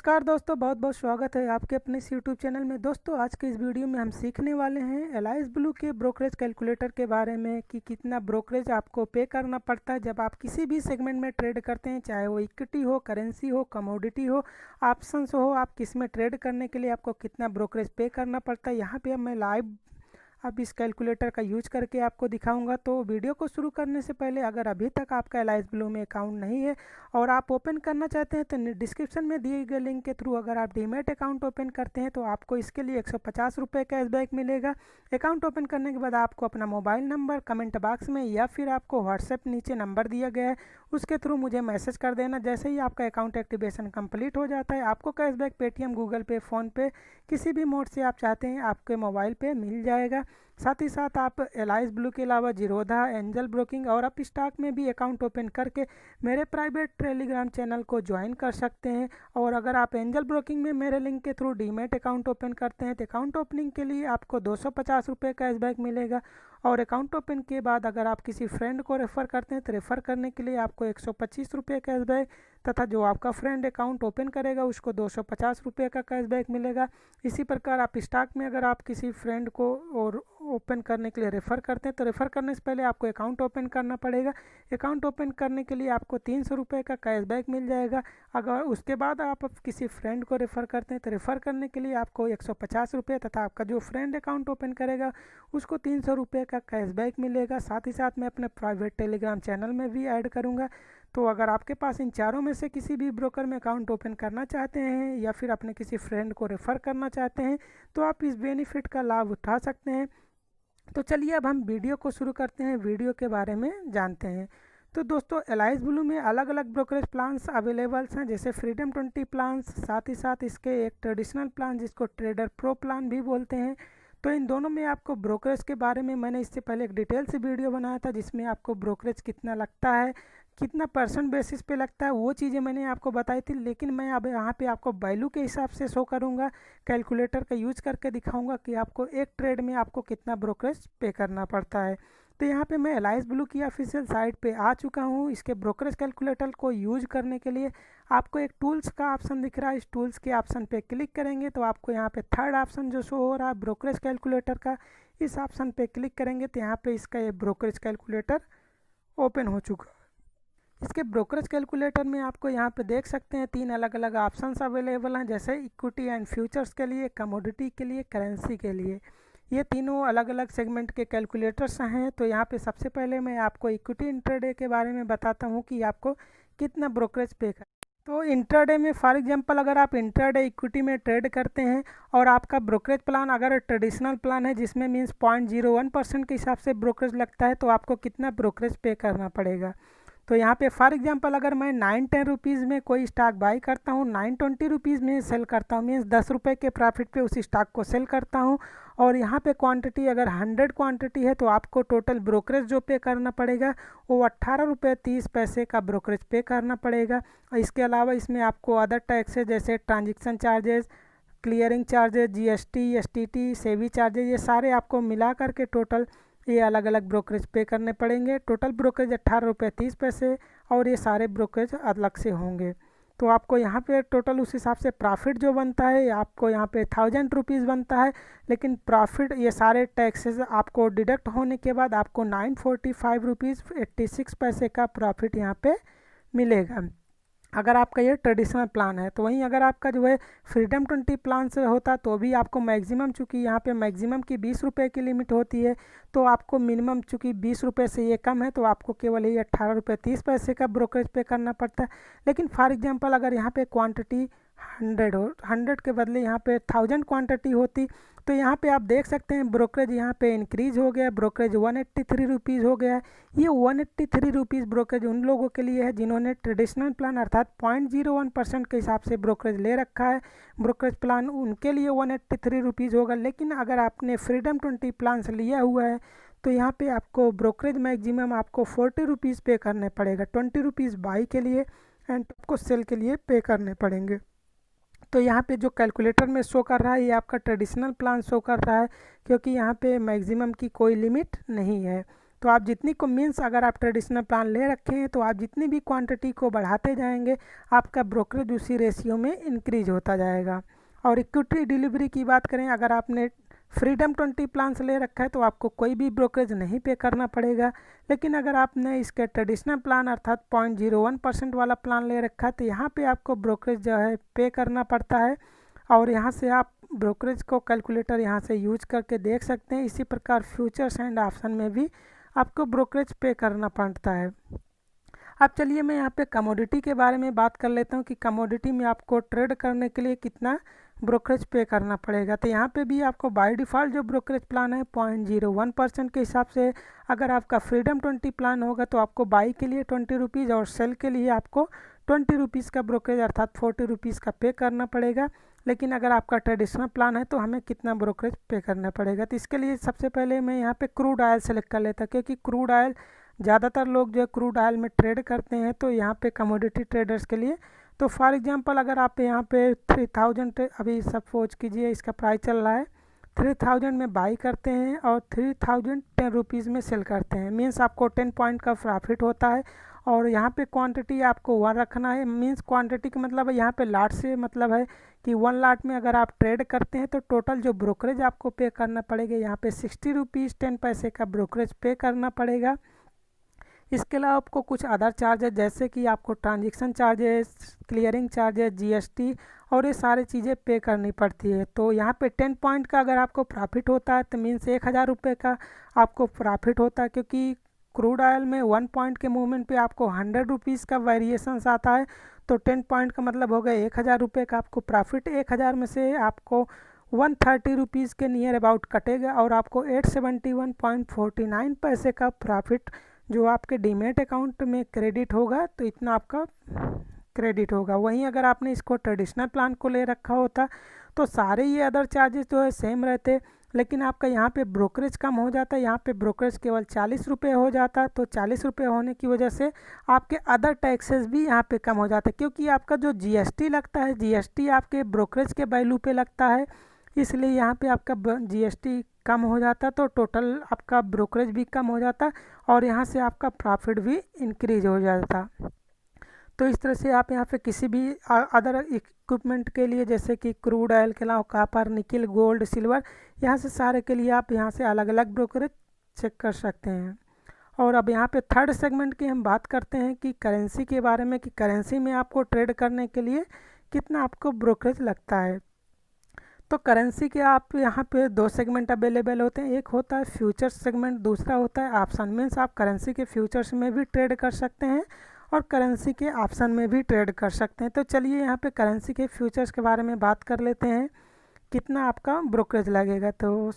नमस्कार दोस्तों, बहुत बहुत स्वागत है आपके अपने इस यूट्यूब चैनल में। दोस्तों आज के इस वीडियो में हम सीखने वाले हैं एलाइस ब्लू के ब्रोकरेज कैलकुलेटर के बारे में कि कितना ब्रोकरेज आपको पे करना पड़ता है जब आप किसी भी सेगमेंट में ट्रेड करते हैं, चाहे वो इक्विटी हो, करेंसी हो, कमोडिटी हो, ऑप्शंस हो। आप किस में ट्रेड करने के लिए आपको कितना ब्रोकरेज पे करना पड़ता है, यहाँ पर मैं लाइव अब इस कैलकुलेटर का यूज करके आपको दिखाऊंगा। तो वीडियो को शुरू करने से पहले अगर अभी तक आपका एलाइस ब्लू में अकाउंट नहीं है और आप ओपन करना चाहते हैं तो डिस्क्रिप्शन में दिए गए लिंक के थ्रू अगर आप डीमैट अकाउंट ओपन करते हैं तो आपको इसके लिए 150 रुपये कैशबैक मिलेगा। अकाउंट ओपन करने के बाद आपको अपना मोबाइल नंबर कमेंट बॉक्स में या फिर आपको व्हाट्सएप नीचे नंबर दिया गया है उसके थ्रू मुझे मैसेज कर देना। जैसे ही आपका अकाउंट एक्टिवेशन कंप्लीट हो जाता है आपको कैशबैक पेटीएम, गूगल पे, फ़ोनपे किसी भी मोड से आप चाहते हैं आपके मोबाइल पे मिल जाएगा। साथ ही साथ आप एलाइस ब्लू के अलावा जीरोधा, एंजल ब्रोकिंग और अप स्टॉक में भी अकाउंट ओपन करके मेरे प्राइवेट टेलीग्राम चैनल को ज्वाइन कर सकते हैं। और अगर आप एंजल ब्रोकिंग में मेरे लिंक के थ्रू डीमैट अकाउंट ओपन करते हैं तो अकाउंट ओपनिंग के लिए आपको 250 रुपये कैशबैक मिलेगा। और अकाउंट ओपन के बाद अगर आप किसी फ्रेंड को रेफ़र करते हैं तो रेफ़र करने के लिए आपको 125 रुपये कैशबैक तथा जो आपका फ्रेंड अकाउंट ओपन करेगा उसको 250 रुपये का कैशबैक मिलेगा। इसी प्रकार आप स्टॉक में अगर आप किसी फ्रेंड को और ओपन करने के लिए रेफ़र करते हैं तो रेफ़र करने से पहले आपको अकाउंट ओपन करना पड़ेगा। अकाउंट ओपन करने के लिए आपको 300 रुपये का कैशबैक मिल जाएगा। अगर उसके बाद आप किसी फ्रेंड को रेफ़र करते हैं तो रेफ़र करने के लिए आपको 150 रुपये तथा आपका जो फ्रेंड अकाउंट ओपन करेगा उसको 300 रुपये का कैशबैक मिलेगा। साथ ही साथ मैं अपने प्राइवेट टेलीग्राम चैनल में भी ऐड करूँगा। तो अगर आपके पास इन चारों में से किसी भी ब्रोकर में अकाउंट ओपन करना चाहते हैं या फिर अपने किसी फ्रेंड को रेफ़र करना चाहते हैं तो आप इस बेनिफिट का लाभ उठा सकते हैं। तो चलिए अब हम वीडियो को शुरू करते हैं, वीडियो के बारे में जानते हैं। तो दोस्तों एलाइस ब्लू में अलग अलग ब्रोकरेज प्लान्स अवेलेबल्स हैं, जैसे फ्रीडम 20 प्लान्स, साथ ही साथ इसके एक ट्रेडिशनल प्लान जिसको ट्रेडर प्रो प्लान भी बोलते हैं। तो इन दोनों में आपको ब्रोकरेज के बारे में मैंने इससे पहले एक डिटेल से वीडियो बनाया था जिसमें आपको ब्रोकरेज कितना लगता है, कितना परसेंट बेसिस पे लगता है, वो चीज़ें मैंने आपको बताई थी। लेकिन मैं अब यहाँ पे आपको वैल्यू के हिसाब से शो करूँगा, कैलकुलेटर का यूज करके दिखाऊंगा कि आपको एक ट्रेड में आपको कितना ब्रोकरेज पे करना पड़ता है। तो यहाँ पे मैं एलाइस ब्लू की ऑफिशियल साइट पे आ चुका हूँ। इसके ब्रोकरेज कैलकुलेटर को यूज करने के लिए आपको एक टूल्स का ऑप्शन दिख रहा है, इस टूल्स के ऑप्शन पे क्लिक करेंगे तो आपको यहाँ पे थर्ड ऑप्शन जो शो हो रहा है ब्रोकरेज कैलकुलेटर का, इस ऑप्शन पे क्लिक करेंगे तो यहाँ पे इसका ये ब्रोकरेज कैलकुलेटर ओपन हो चुका है। इसके ब्रोकरेज कैलकुलेटर में आपको यहाँ पे देख सकते हैं 3 अलग अलग ऑप्शंस अवेलेबल हैं, जैसे इक्विटी एंड फ्यूचर्स के लिए, कमोडिटी के लिए, करेंसी के लिए। ये तीनों अलग अलग सेगमेंट के कैलकुलेटर्स हैं। तो यहाँ पे सबसे पहले मैं आपको इक्विटी इंट्राडे के बारे में बताता हूँ कि आपको कितना ब्रोकरेज पे कर। तो इंट्राडे में फॉर एग्जांपल अगर आप इंट्राडे इक्विटी में ट्रेड करते हैं और आपका ब्रोकरेज प्लान अगर ट्रेडिशनल प्लान है जिसमें मीन्स 0.01% के हिसाब से ब्रोकरेज लगता है तो आपको कितना ब्रोकरेज पे करना पड़ेगा। तो यहाँ पे फॉर एग्जांपल अगर मैं 9-10 रुपीज़ में कोई स्टॉक बाई करता हूँ, 920 रुपीज़ में सेल करता हूँ, मीन्स 10 रुपये के प्रॉफिट पे उस स्टॉक को सेल करता हूँ और यहाँ पे क्वांटिटी अगर 100 क्वांटिटी है तो आपको टोटल ब्रोकरेज जो पे करना पड़ेगा वो 18 रुपये 30 पैसे का ब्रोकरेज पे करना पड़ेगा। और इसके अलावा इसमें आपको अदर टैक्सेस जैसे transaction charges, clearing charges, GST, STT, सेवी चार्जेस, ये सारे आपको मिला करके टोटल ये अलग अलग ब्रोकरेज पे करने पड़ेंगे। टोटल ब्रोकरेज 18 रुपये 30 पैसे और ये सारे ब्रोकरेज अलग से होंगे। तो आपको यहाँ पे टोटल उस हिसाब से प्रॉफिट जो बनता है आपको यहाँ पे 1000 रुपीज़ बनता है, लेकिन प्रॉफिट ये सारे टैक्सेस आपको डिडक्ट होने के बाद आपको 945 रुपीज़ 86 पैसे का प्रॉफिट यहाँ पे मिलेगा अगर आपका ये ट्रेडिशनल प्लान है। तो वहीं अगर आपका जो है फ्रीडम 20 प्लान से होता तो भी आपको मैक्सिमम, चूँकि यहाँ पे मैक्सिमम की 20 रुपये की लिमिट होती है तो आपको मिनिमम चूँकि 20 रुपये से ये कम है तो आपको केवल ये 18 रुपये 30 पैसे का ब्रोकरेज पे करना पड़ता है। लेकिन फॉर एग्जांपल अगर यहाँ पे क्वांटिटी 100 हो, 100 के बदले यहाँ पे 1000 क्वांटिटी होती तो यहाँ पे आप देख सकते हैं ब्रोकरेज यहाँ पे इंक्रीज हो गया, ब्रोकरेज 183 रुपीज़ हो गया है। ये 183 रुपीज़ ब्रोकरेज उन लोगों के लिए है जिन्होंने ट्रेडिशनल प्लान अर्थात 0.01% के हिसाब से ब्रोकरेज ले रखा है। ब्रोकरेज प्लान उनके लिए 183 रुपीज़ होगा। लेकिन अगर आपने फ्रीडम 20 प्लान से लिया हुआ है तो यहाँ पे आपको ब्रोकरेज मैक्सिमम आपको 40 रुपीज़ पे करने पड़ेगा, 20 रुपीज़ बाई के लिए एंड आपको सेल के लिए पे करने पड़ेंगे। तो यहाँ पे जो कैलकुलेटर में शो कर रहा है ये आपका ट्रेडिशनल प्लान शो कर रहा है क्योंकि यहाँ पे मैक्सिमम की कोई लिमिट नहीं है। तो आप जितनी को मीन्स अगर आप ट्रेडिशनल प्लान ले रखे हैं तो आप जितनी भी क्वांटिटी को बढ़ाते जाएंगे आपका ब्रोकरेज उसी रेशियो में इंक्रीज होता जाएगा। और इक्विटी डिलीवरी की बात करें, अगर आपने फ्रीडम 20 प्लान्स ले रखा है तो आपको कोई भी ब्रोकरेज नहीं पे करना पड़ेगा। लेकिन अगर आपने इसके ट्रेडिशनल प्लान अर्थात 0.01% वाला प्लान ले रखा है तो यहाँ पे आपको ब्रोकरेज जो है पे करना पड़ता है। और यहाँ से आप ब्रोकरेज को कैलकुलेटर यहाँ से यूज करके देख सकते हैं। इसी प्रकार फ्यूचर्स एंड ऑप्शन में भी आपको ब्रोकरेज पे करना पड़ता है। अब चलिए मैं यहाँ पे कमोडिटी के बारे में बात कर लेता हूँ कि कमोडिटी में आपको ट्रेड करने के लिए कितना ब्रोकरेज पे करना पड़ेगा। तो यहाँ पे भी आपको बाय डिफ़ॉल्ट जो ब्रोकरेज प्लान है 0.01% के हिसाब से, अगर आपका फ्रीडम 20 प्लान होगा तो आपको बाई के लिए 20 रुपीज़ और सेल के लिए आपको 20 रुपीज़ का ब्रोकरेज अर्थात 40 रुपीज़ का पे करना पड़ेगा। लेकिन अगर आपका ट्रेडिशनल प्लान है तो हमें कितना ब्रोकरेज पे करना पड़ेगा, तो इसके लिए सबसे पहले मैं यहाँ पे क्रूड ऑयल सेलेक्ट कर लेता, क्योंकि क्रूड ऑयल ज़्यादातर लोग जो क्रूड ऑयल में ट्रेड करते हैं। तो यहाँ पे कमोडिटी ट्रेडर्स के लिए तो फॉर एग्जांपल अगर आप यहाँ पे 3000 अभी सपोज कीजिए इसका प्राइस चल रहा है 3000 में बाई करते हैं और 3010 रुपीज़ में सेल करते हैं, मीन्स आपको 10 पॉइंट का प्रॉफिट होता है। और यहाँ पे क्वांटिटी आपको 1 रखना है, मीन्स क्वांटिटी का मतलब है यहाँ पे लाट से मतलब है कि 1 लाट में अगर आप ट्रेड करते हैं तो टोटल जो ब्रोकरेज आपको पे करना पड़ेगा यहाँ पे 60 रुपीज़ 10 पैसे का ब्रोकरेज पे करना पड़ेगा। इसके अलावा आपको कुछ अदर चार्जेस जैसे कि आपको transaction charges, clearing charges, GST और ये सारी चीज़ें पे करनी पड़ती है। तो यहाँ पे 10 पॉइंट का अगर आपको प्रॉफिट होता है तो मीन्स 1000 रुपये का आपको प्रॉफिट होता है, क्योंकि क्रूड ऑयल में 1 पॉइंट के मूवमेंट पे आपको 100 रुपीज़ का वेरिएशंस आता है। तो 10 पॉइंट का मतलब हो गया 1000 रुपये का आपको प्रॉफिट। 1000 में से आपको 130 रुपीज़ के नियर अबाउट कटेगा और आपको 871.49 पैसे का प्रॉफिट जो आपके डीमेट अकाउंट में क्रेडिट होगा, तो इतना आपका क्रेडिट होगा। वहीं अगर आपने इसको ट्रेडिशनल प्लान को ले रखा होता तो सारे ये अदर चार्जेस जो है सेम रहते, लेकिन आपका यहाँ पे ब्रोकरेज कम हो जाता है। यहाँ पे ब्रोकरेज केवल 40 रुपये हो जाता, तो 40 रुपये होने की वजह से आपके अदर टैक्सेस भी यहाँ पे कम हो जाते, क्योंकि आपका जो जीएसटी लगता है, जीएसटी आपके ब्रोकरेज के वैल्यू पे लगता है, इसलिए यहाँ पे आपका जीएसटी कम हो जाता, तो टोटल आपका ब्रोकरेज भी कम हो जाता और यहाँ से आपका प्रॉफिट भी इंक्रीज हो जाता। तो इस तरह से आप यहाँ पे किसी भी अदर इक्विपमेंट के लिए जैसे कि क्रूड ऑयल के अलावा कॉपर, निकल, गोल्ड, सिल्वर, यहाँ से सारे के लिए आप यहाँ से अलग अलग ब्रोकरेज चेक कर सकते हैं। और अब यहाँ पे थर्ड सेगमेंट की हम बात करते हैं कि करेंसी के बारे में, कि करेंसी में आपको ट्रेड करने के लिए कितना आपको ब्रोकरेज लगता है। तो करेंसी के आप यहाँ पे 2 सेगमेंट अवेलेबल होते हैं, एक होता है फ्यूचर्स सेगमेंट, दूसरा होता है ऑप्शन। मीन्स आप करेंसी के फ्यूचर्स में भी ट्रेड कर सकते हैं और करेंसी के ऑप्शन में भी ट्रेड कर सकते हैं। तो चलिए यहाँ पे करेंसी के फ्यूचर्स के बारे में बात कर लेते हैं, कितना आपका ब्रोकरेज लगेगा। तो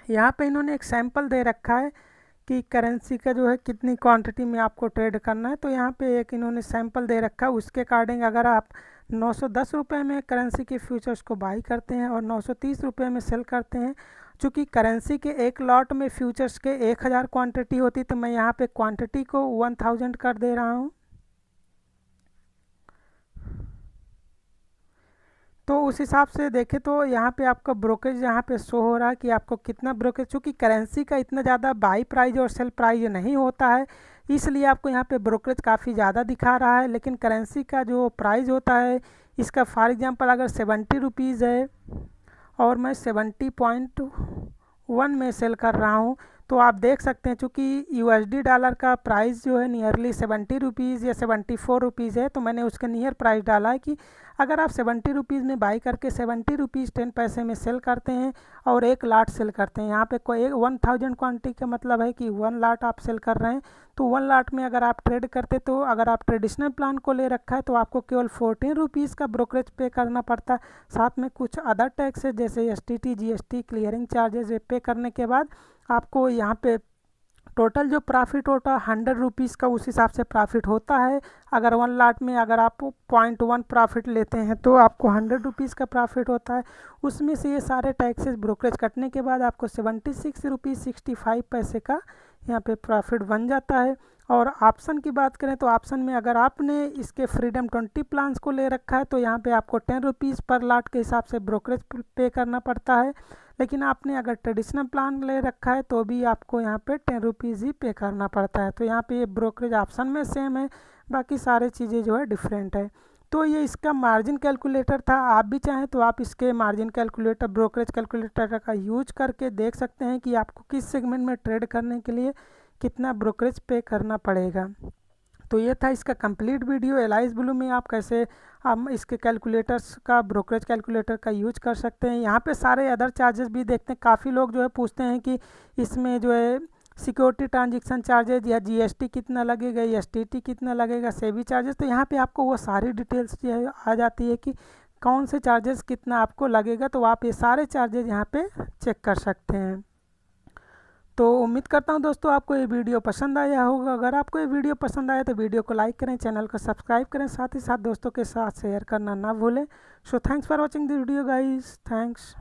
यहाँ पे इन्होंने एक सैंपल दे रखा है कि करेंसी का जो है कितनी क्वांटिटी में आपको ट्रेड करना है। तो यहाँ पे एक इन्होंने सैंपल दे रखा है, उसके अकॉर्डिंग अगर आप 910 रुपये में करेंसी के फ्यूचर्स को बाई करते हैं और 930 रुपये में सेल करते हैं, चूँकि करेंसी के एक लॉट में फ्यूचर्स के 1000 क्वांटिटी होती, तो मैं यहाँ पे क्वांटिटी को 1000 कर दे रहा हूँ। तो उस हिसाब से देखें तो यहाँ पे आपका ब्रोकरेज यहाँ पे शो हो रहा है कि आपको कितना ब्रोकरेज, चूँकि करेंसी का इतना ज़्यादा बाई प्राइस और सेल प्राइस नहीं होता है, इसलिए आपको यहाँ पे ब्रोकरेज काफ़ी ज़्यादा दिखा रहा है। लेकिन करेंसी का जो प्राइस होता है इसका फॉर एग्जांपल अगर 70 रुपीज़ है और मैं 70.1 में सेल कर रहा हूँ, तो आप देख सकते हैं चूँकि यूएसडी डॉलर का प्राइस जो है नियरली 70 रुपीज़ या 74 रुपीज़ है, तो मैंने उसका नियर प्राइस डाला है कि अगर आप 70 रुपीज़ में बाई करके 70 रुपीज़ 10 पैसे में सेल करते हैं और 1 लाट सेल करते हैं, यहाँ पे कोई 1000 क्वांटिटी का मतलब है कि 1 लाट आप सेल कर रहे हैं, तो 1 लाट में अगर आप ट्रेड करते, तो अगर आप ट्रेडिशनल प्लान को ले रखा है तो आपको केवल 14 रुपीज़ का ब्रोकरेज पे करना पड़ता है। साथ में कुछ अदर टैक्स है जैसे एसटीटी, जीएसटी, क्लियरिंग चार्जेस पे करने के बाद आपको यहाँ पे टोटल जो प्रॉफिट होता है 100 रुपीज़ का उस हिसाब से प्रॉफिट होता है। अगर 1 लाट में अगर आप 0.1 प्रॉफिट लेते हैं तो आपको 100 रुपीज़ का प्रॉफिट होता है। उसमें से ये सारे टैक्सेस ब्रोकरेज कटने के बाद आपको 76 रुपीज़ 65 पैसे का यहाँ पे प्रॉफिट बन जाता है। और ऑप्शन की बात करें तो ऑप्शन में अगर आपने इसके फ्रीडम 20 प्लान्स को ले रखा है तो यहाँ पे आपको 10 रुपीज़ पर लाट के हिसाब से ब्रोकरेज पे करना पड़ता है। लेकिन आपने अगर ट्रेडिशनल प्लान ले रखा है तो भी आपको यहाँ पे 10 रुपीज़ ही पे करना पड़ता है। तो यहाँ पे ये ब्रोकरेज ऑप्शन में सेम है, बाकी सारे चीज़ें जो है डिफरेंट है। तो ये इसका मार्जिन कैलकुलेटर था। आप भी चाहें तो आप इसके मार्जिन कैलकुलेटर, ब्रोकरेज कैलकुलेटर का यूज करके देख सकते हैं कि आपको किस सेगमेंट में ट्रेड करने के लिए कितना ब्रोकरेज पे करना पड़ेगा। तो ये था इसका कंप्लीट वीडियो। एलाइज ब्लू में आप कैसे हम इसके कैलकुलेटर्स का, ब्रोकरेज कैलकुलेटर का यूज कर सकते हैं। यहाँ पे सारे अदर चार्जेस भी देखते हैं। काफ़ी लोग जो है पूछते हैं कि इसमें जो है सिक्योरिटी ट्रांजैक्शन चार्जेज या जीएसटी कितना लगेगा, एसटीटी कितना लगेगा, सेबी चार्जेस। तो यहाँ पे आपको वो सारी डिटेल्स जो है आ जाती है कि कौन से चार्जेस कितना आपको लगेगा। तो आप ये सारे चार्जेज यहाँ पे चेक कर सकते हैं। तो उम्मीद करता हूँ दोस्तों आपको ये वीडियो पसंद आया होगा। अगर आपको ये वीडियो पसंद आया तो वीडियो को लाइक करें, चैनल को सब्सक्राइब करें, साथ ही साथ दोस्तों के साथ शेयर करना ना भूलें। So thanks for watching the video guys, thanks.